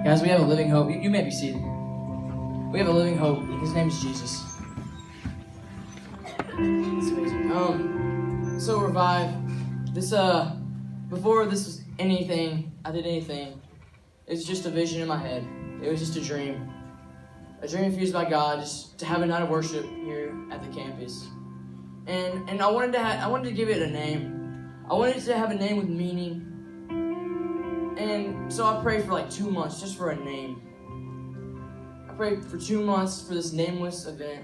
Guys, we have a living hope. You may be seated. We have a living hope. His name is Jesus. It's amazing. So Revive. This before this was anything, I did anything. It was just a vision in my head. It was just a dream. A dream infused by God, just to have a night of worship here at the campus. And I wanted to give it a name. I wanted it to have a name with meaning. And so I prayed for like 2 months just for a name. I prayed for 2 months for this nameless event.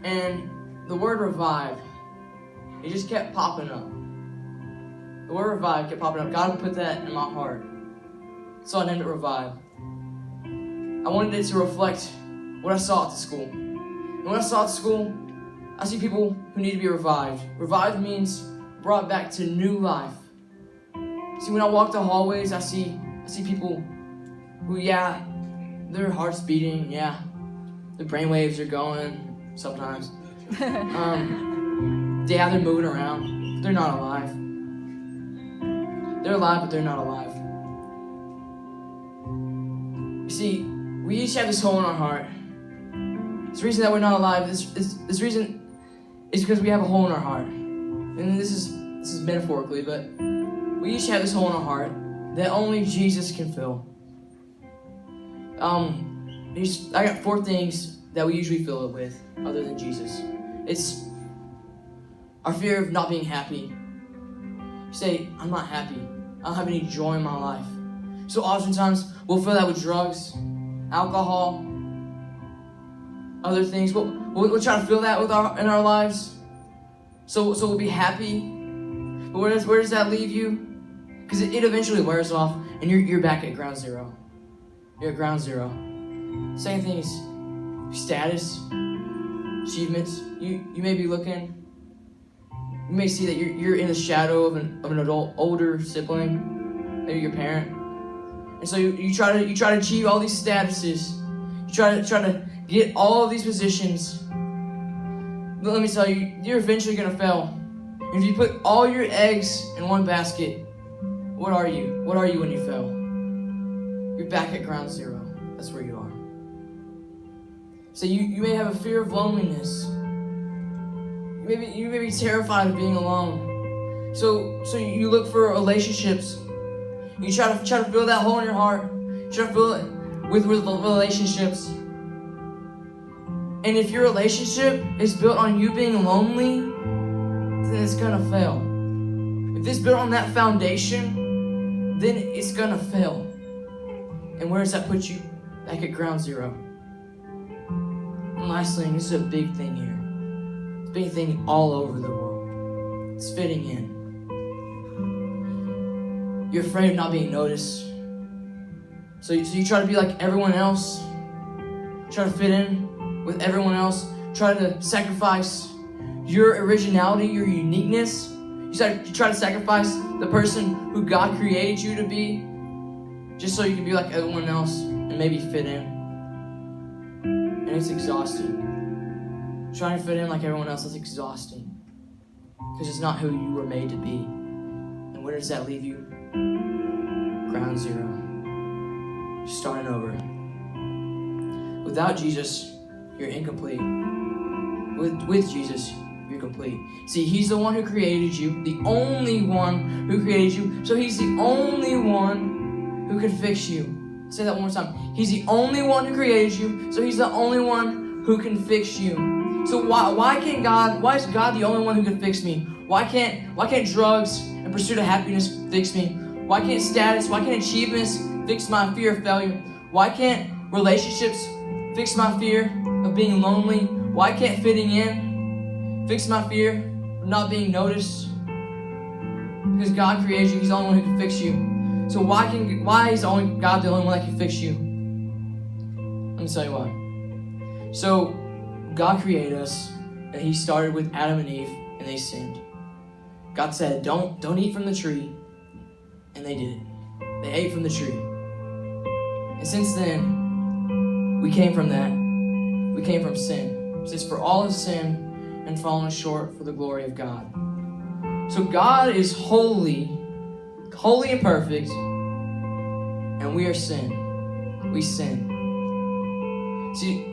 And the word revive, it just kept popping up. The word revive kept popping up. God put that in my heart. So I named it Revive. I wanted it to reflect what I saw at the school. And when I saw at the school, I see people who need to be revived. Revived means brought back to new life. See, when I walk the hallways, I see people who, yeah, their heart's beating, yeah, their brainwaves are going sometimes. Yeah, they're moving around. They're not alive. They're alive, but they're not alive. You see, we each have this hole in our heart. This reason that we're not alive, this reason is because we have a hole in our heart. And this is metaphorically, but we each have this hole in our heart that only Jesus can fill. I got 4 things that we usually fill it with, other than Jesus. It's our fear of not being happy. You say, I'm not happy. I don't have any joy in my life. So oftentimes, we'll fill that with drugs, alcohol, other things. We'll try to fill that in our lives. So we'll be happy. But where does that leave you? Because it eventually wears off, and you're back at ground zero. You're at ground zero. Second thing is status, achievements. You may be looking. You may see that you're in the shadow of an adult, older sibling, maybe your parent, and so you try to achieve all these statuses. You try to get all of these positions. But let me tell you, you're eventually gonna fail. And if you put all your eggs in one basket, what are you? What are you when you fail? You're back at ground zero. That's where you are. So you may have a fear of loneliness. You may be terrified of being alone. So you look for relationships. You try to fill that hole in your heart. You try to fill it with relationships. And if your relationship is built on you being lonely, then it's gonna fail. If it's built on that foundation, then it's gonna fail. And where does that put you? Back at ground zero. And last thing, this is a big thing here. It's a big thing all over the world. It's fitting in. You're afraid of not being noticed. So you try to be like everyone else. Try to fit in with everyone else. Try to sacrifice your originality, your uniqueness. You try to sacrifice the person who God created you to be, just so you can be like everyone else and maybe fit in. And it's exhausting. Trying to fit in like everyone else is exhausting. Because it's not who you were made to be. And where does that leave you? Ground zero. You're starting over. Without Jesus, you're incomplete. With Jesus, you're complete. See, He's the one who created you, the only one who created you. So He's the only one who can fix you. Say that one more time. He's the only one who created you, so He's the only one who can fix you. So why is God the only one who can fix me? Why can't drugs and pursuit of happiness fix me? Why can't status, why can't achievements fix my fear of failure? Why can't relationships fix my fear of being lonely? Why can't fitting in fix my fear of not being noticed? Because God created you, He's the only one who can fix you. So why is God the only one that can fix you? Let me tell you why. So God created us, and He started with Adam and Eve, and they sinned. God said, don't eat from the tree, and they did it. They ate from the tree. And since then, we came from that. We came from sin. It says, for all have sinned and fallen short for the glory of God. So God is holy and perfect, and we are sin. we sin. See,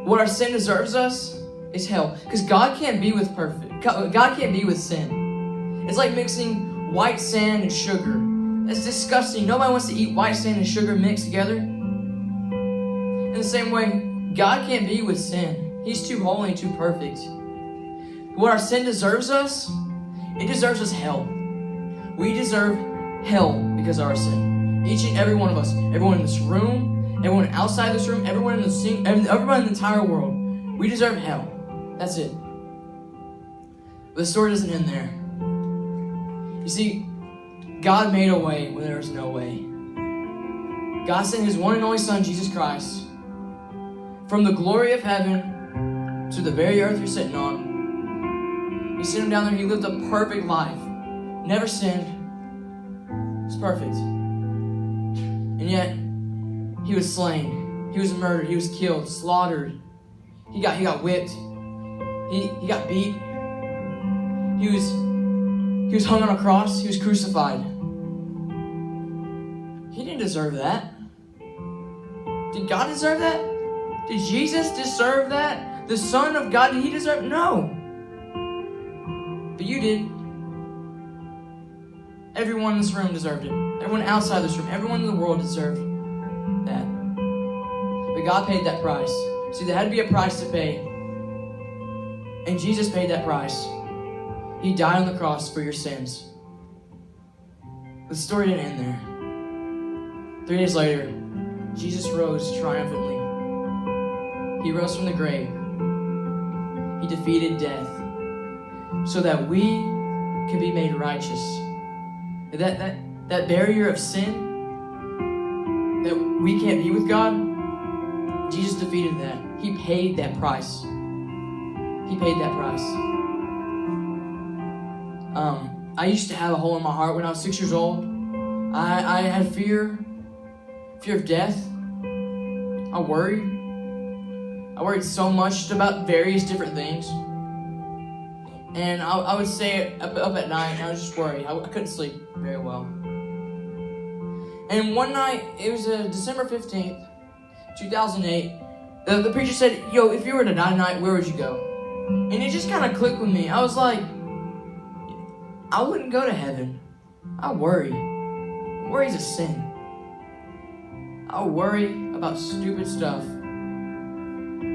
what our sin deserves us is hell. Because God can't be with God can't be with sin. It's like mixing white sand and sugar. That's disgusting. Nobody wants to eat white sand and sugar mixed together. In the same way, God can't be with sin. He's too holy and too perfect. What our sin deserves us, it deserves us hell. We deserve hell because of our sin. Each and every one of us. Everyone in this room, everyone outside this room, everyone in the entire world. We deserve hell. That's it. But the story doesn't end there. You see, God made a way when there was no way. God sent His one and only Son, Jesus Christ, from the glory of heaven to the very earth you're sitting on. He sent Him down there. He lived a perfect life. Never sinned. He's perfect. And yet, He was slain. He was murdered. He was killed, slaughtered. He got whipped. He got beat. He was hung on a cross. He was crucified. He didn't deserve that. Did God deserve that? Did Jesus deserve that? The Son of God, did He deserve? No. But you did. Everyone in this room deserved it. Everyone outside this room, everyone in the world deserved that. But God paid that price. See, there had to be a price to pay. And Jesus paid that price. He died on the cross for your sins. The story didn't end there. 3 days later, Jesus rose triumphantly. He rose from the grave. He defeated death so that we can be made righteous. That barrier of sin, that we can't be with God, Jesus defeated that. He paid that price. He paid that price. I used to have a hole in my heart when I was 6 years old. I had fear of death. I worried so much just about various different things. And I would stay up at night and I was just worried. I couldn't sleep very well. And one night, it was December 15th, 2008, the preacher said, "Yo, if you were to die tonight, where would you go?" And it just kind of clicked with me. I was like, I wouldn't go to heaven. I worry. Worry's a sin. I worry about stupid stuff.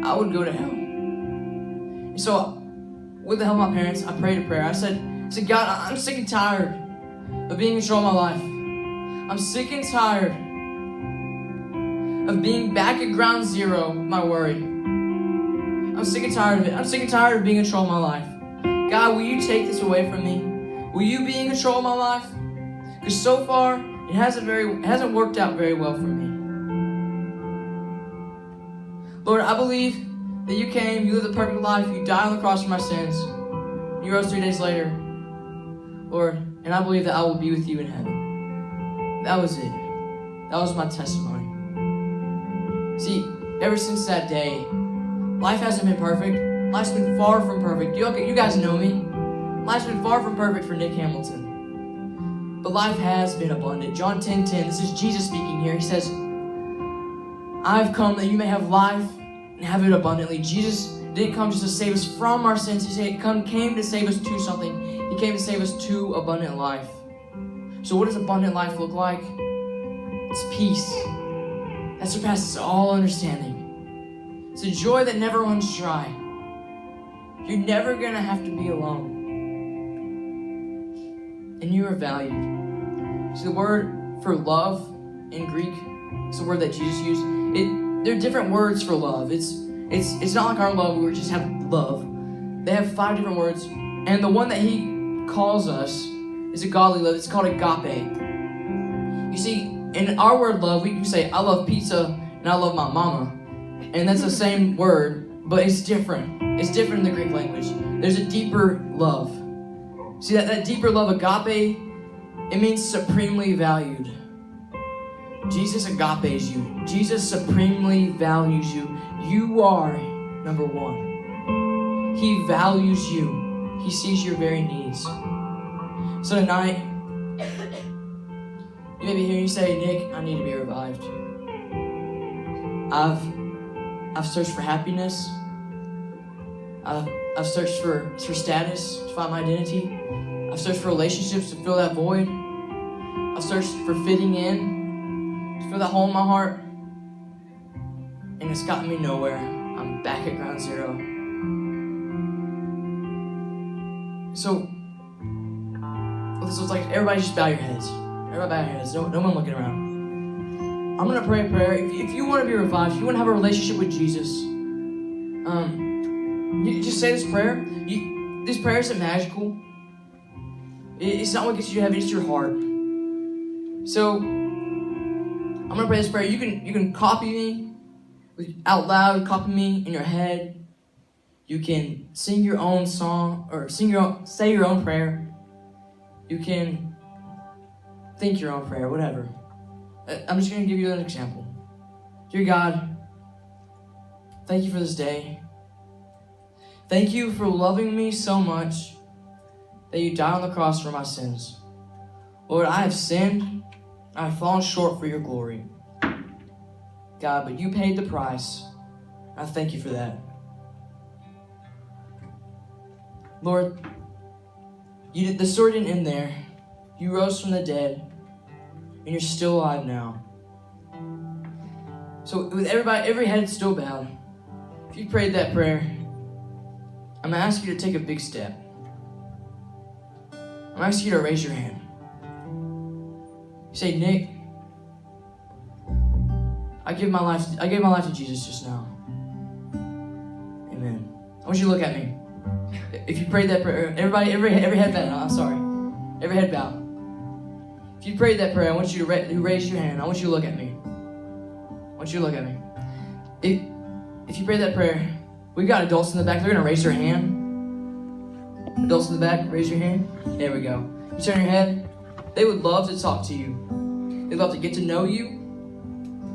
I would go to hell. And so, with the help of my parents, I prayed a prayer. I said, God, I'm sick and tired of being in control of my life. I'm sick and tired of being back at ground zero with my worry. I'm sick and tired of it. I'm sick and tired of being in control of my life. God, will you take this away from me? Will you be in control of my life? Because so far, it hasn't worked out very well for me. Lord, I believe that you came, you lived a perfect life, you died on the cross for my sins. You rose 3 days later. Lord, and I believe that I will be with you in heaven. That was it. That was my testimony. See, ever since that day, life hasn't been perfect. Life's been far from perfect. You guys know me. Life's been far from perfect for Nick Hamilton. But life has been abundant. John 10:10, this is Jesus speaking here. He says, I've come that you may have life and have it abundantly. Jesus didn't come just to save us from our sins. He came to save us to something. He came to save us to abundant life. So what does abundant life look like? It's peace that surpasses all understanding. It's a joy that never runs dry. You're never going to have to be alone. And you are valued. See, the word for love in Greek, it's the word that Jesus used. There are different words for love. It's not like our love where we just have love. They have 5 different words. And the one that he calls us is a godly love. It's called agape. You see, in our word love, we can say, I love pizza and I love my mama. And that's the same word, but it's different. It's different in the Greek language. There's a deeper love. See, that deeper love, agape, it means supremely valued. Jesus agapes you. Jesus supremely values you. You are number one. He values you. He sees your very needs. So tonight, you may be here and you say, Nick, I need to be revived. I've searched for happiness. I've searched for status to find my identity. I've searched for relationships to fill that void. I've searched for fitting in to fill that hole in my heart. And it's gotten me nowhere. I'm back at ground zero. So, what this looks like, everybody just bow your heads. Everybody bow your heads. No one looking around. I'm going to pray a prayer. If you want to be revived, if you want to have a relationship with Jesus, you just say this prayer. This prayer isn't magical. It's not what gets you to heaven, it's your heart. So, I'm going to pray this prayer. You can copy me out loud, copy me in your head. You can sing your own song, or say your own prayer. You can think your own prayer, whatever. I'm just going to give you an example. Dear God, thank you for this day. Thank you for loving me so much that you died on the cross for my sins. Lord, I have sinned. I have fallen short for your glory. God, but you paid the price. I thank you for that. Lord, the story didn't end there. You rose from the dead, and you're still alive now. So with every head still bowed, if you prayed that prayer, I'm going to ask you to take a big step. I'm going to ask you to raise your hand. You say, Nick, I gave my life to Jesus just now. Amen. I want you to look at me. If you prayed that prayer, everybody, every head bowed. I'm sorry. Every head bowed. If you prayed that prayer, I want you to raise your hand. I want you to look at me. I want you to look at me. If you prayed that prayer, we've got adults in the back. They're going to raise their hand. Adults in the back, raise your hand. There we go. You turn your head. They would love to talk to you. They'd love to get to know you.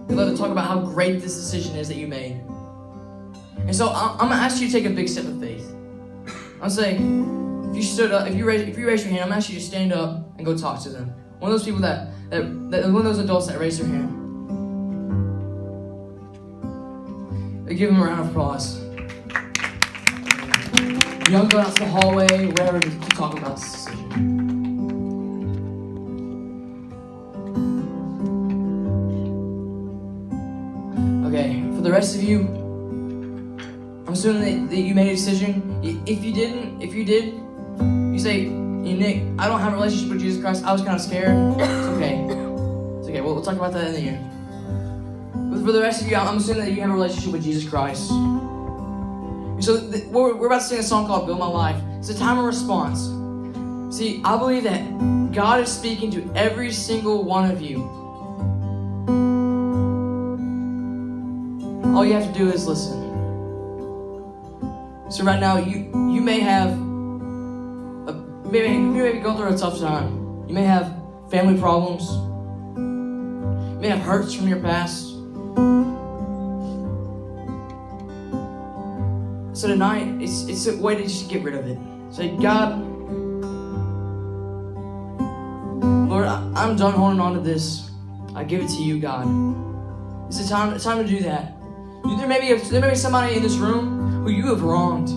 They'd love to talk about how great this decision is that you made. And so I'm going to ask you to take a big step of faith. I'm saying, if you stood up, if you raise your hand, I'm going to ask you to stand up and go talk to them. One of those people that one of those adults that raised their hand. Give them a round of applause. Y'all go out to the hallway, wherever, to talk about this decision. Okay, for the rest of you, I'm assuming that you made a decision. If you did, you say, Nick, I don't have a relationship with Jesus Christ. I was kind of scared. It's okay. It's okay. We'll talk about that in the end. But for the rest of you, I'm assuming that you have a relationship with Jesus Christ. And so we're about to sing a song called Build My Life. It's a time of response. See, I believe that God is speaking to every single one of you. All you have to do is listen. So right now, you may have maybe go through a tough time. You may have family problems. You may have hurts from your past. So tonight, it's a way to just get rid of it. Say, God, Lord, I'm done holding on to this. I give it to you, God. It's time to do that. There may be somebody in this room who you have wronged.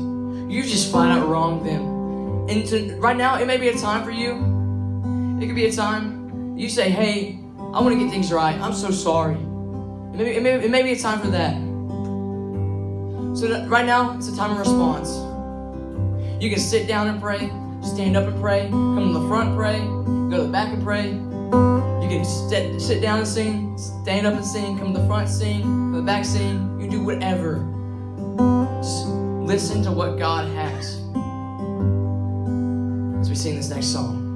You just flat out wronged them. And right now, it may be a time for you. It could be a time you say, hey, I want to get things right. I'm so sorry. It may be a time for that. So right now, it's a time of response. You can sit down and pray, stand up and pray, come to the front and pray, go to the back and pray. You can sit down and sing, stand up and sing, come to the front, sing, come to the back, sing. You can do whatever. Just listen to what God has. As we sing this next song.